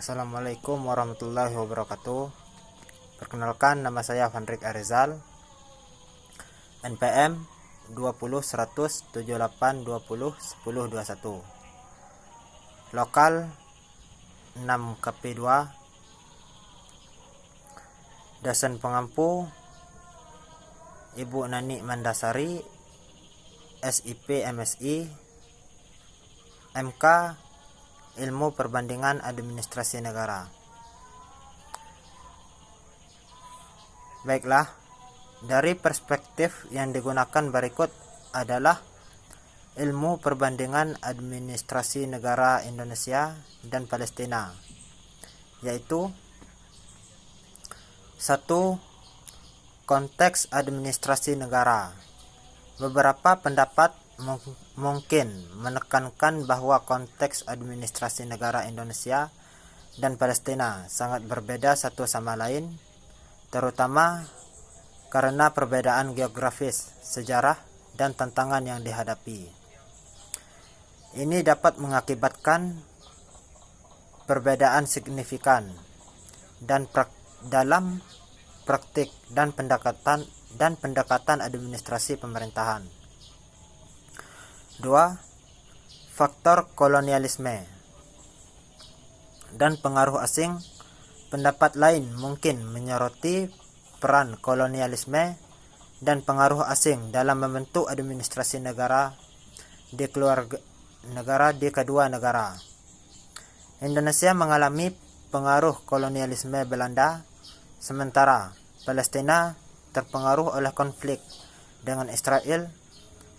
Assalamualaikum warahmatullahi wabarakatuh. Perkenalkan, nama saya Vanrik Arizal, NPM 20 100 78 20 10 21, lokal 6 KP2, dosen pengampu Ibu Nani Mandasari, SIP MSI, MK Ilmu Perbandingan Administrasi Negara. Baiklah, dari perspektif yang digunakan berikut adalah ilmu perbandingan administrasi negara Indonesia dan Palestina, yaitu 1. Konteks administrasi negara. Beberapa pendapat mungkin menekankan bahwa konteks administrasi negara Indonesia dan Palestina sangat berbeda satu sama lain, terutama karena perbedaan geografis, sejarah, dan tantangan yang dihadapi. Ini dapat mengakibatkan perbedaan signifikan dalam praktik dan pendekatan administrasi pemerintahan. 2. Faktor kolonialisme dan pengaruh asing. Pendapat lain mungkin menyoroti peran kolonialisme dan pengaruh asing dalam membentuk administrasi negara di kedua negara. Indonesia mengalami pengaruh kolonialisme Belanda, sementara Palestina terpengaruh oleh konflik dengan Israel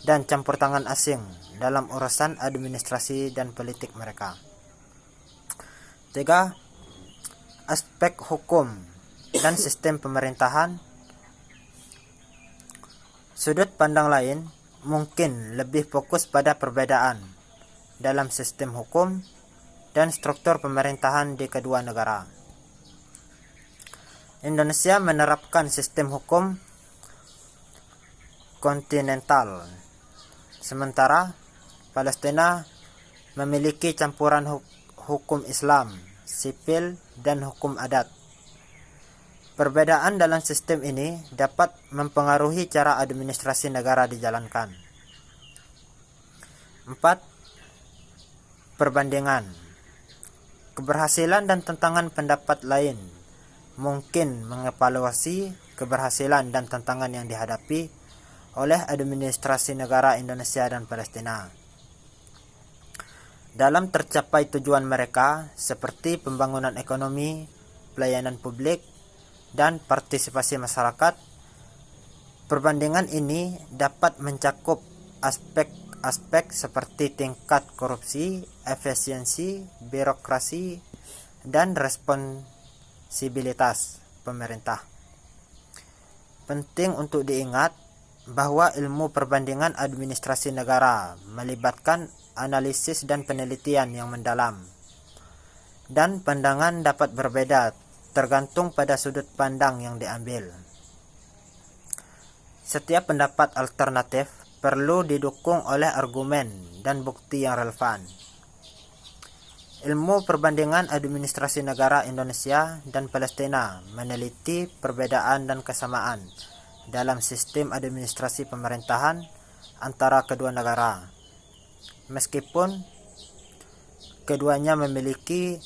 dan campur tangan asing dalam urusan administrasi dan politik mereka. 3. Aspek hukum dan sistem pemerintahan. Sudut pandang lain mungkin lebih fokus pada perbedaan dalam sistem hukum dan struktur pemerintahan di kedua negara. Indonesia menerapkan sistem hukum kontinental, sementara Palestina memiliki campuran hukum Islam, sipil, dan hukum adat. Perbedaan dalam sistem ini dapat mempengaruhi cara administrasi negara dijalankan. 4. Perbandingan. Keberhasilan dan tantangan. Pendapat lain mungkin mengevaluasi keberhasilan dan tantangan yang dihadapi oleh administrasi negara Indonesia dan Palestina dalam tercapai tujuan mereka seperti pembangunan ekonomi, pelayanan publik, dan partisipasi masyarakat. Perbandingan ini dapat mencakup aspek-aspek seperti tingkat korupsi, efisiensi, birokrasi, dan responsibilitas pemerintah. Penting untuk diingat bahwa ilmu perbandingan administrasi negara melibatkan analisis dan penelitian yang mendalam, dan pandangan dapat berbeda tergantung pada sudut pandang yang diambil. Setiap pendapat alternatif perlu didukung oleh argumen dan bukti yang relevan. Ilmu perbandingan administrasi negara Indonesia dan Palestina meneliti perbedaan dan kesamaan dalam sistem administrasi pemerintahan antara kedua negara, meskipun keduanya memiliki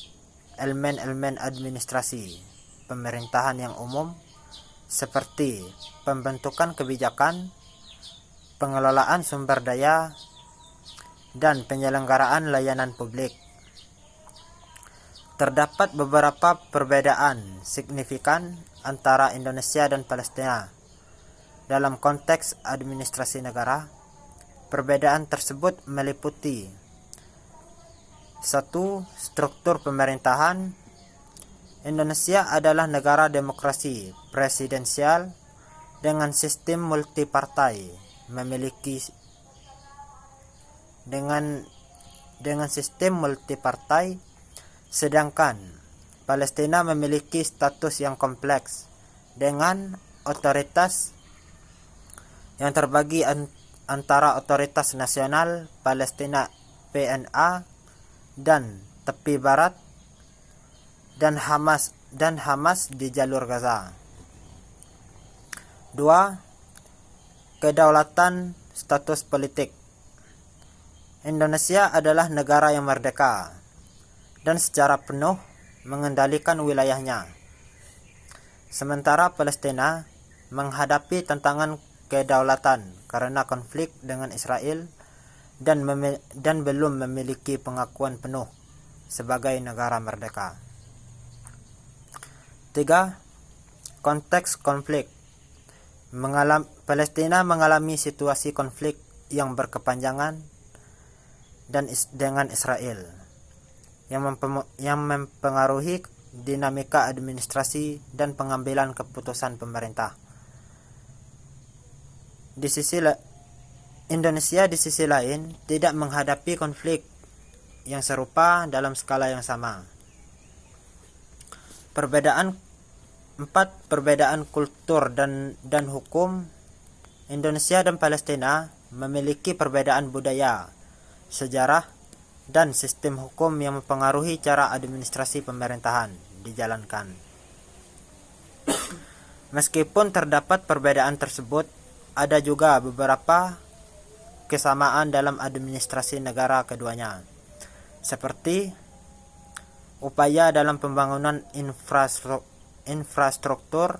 elemen-elemen administrasi pemerintahan yang umum seperti pembentukan kebijakan, pengelolaan sumber daya, dan penyelenggaraan layanan publik. Terdapat beberapa perbedaan signifikan antara Indonesia dan Palestina dalam konteks administrasi negara. Perbedaan tersebut meliputi 1. Struktur pemerintahan. Indonesia adalah negara demokrasi presidensial dengan sistem multipartai, sedangkan Palestina memiliki status yang kompleks dengan otoritas yang terbagi antara Otoritas Nasional Palestina PNA dan tepi barat dan Hamas di jalur Gaza. 2. Kedaulatan status politik. Indonesia adalah negara yang merdeka dan secara penuh mengendalikan wilayahnya. Sementara Palestina menghadapi tantangan kedaulatan karena konflik dengan Israel dan belum memiliki pengakuan penuh sebagai negara merdeka. 3. Konteks konflik. Palestina mengalami situasi konflik yang berkepanjangan dengan Israel yang mempengaruhi dinamika administrasi dan pengambilan keputusan pemerintah. Indonesia di sisi lain tidak menghadapi konflik yang serupa dalam skala yang sama. 4. Perbedaan kultur dan hukum. Indonesia dan Palestina memiliki perbedaan budaya, sejarah, dan sistem hukum yang mempengaruhi cara administrasi pemerintahan dijalankan. Meskipun terdapat perbedaan tersebut, ada juga beberapa kesamaan dalam administrasi negara keduanya, seperti upaya dalam pembangunan infrastruktur,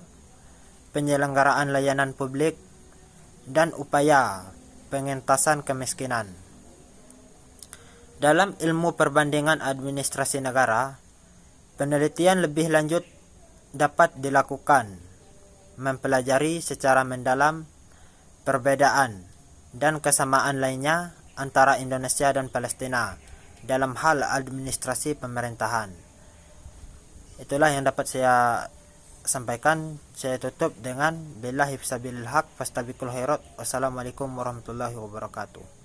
penyelenggaraan layanan publik, dan upaya pengentasan kemiskinan. Dalam ilmu perbandingan administrasi negara, penelitian lebih lanjut dapat dilakukan, mempelajari secara mendalam perbedaan dan kesamaan lainnya antara Indonesia dan Palestina dalam hal administrasi pemerintahan. Itulah yang dapat saya sampaikan. Saya tutup dengan billahi fisabilil haq fastabiqul khairat. Wassalamualaikum warahmatullahi wabarakatuh.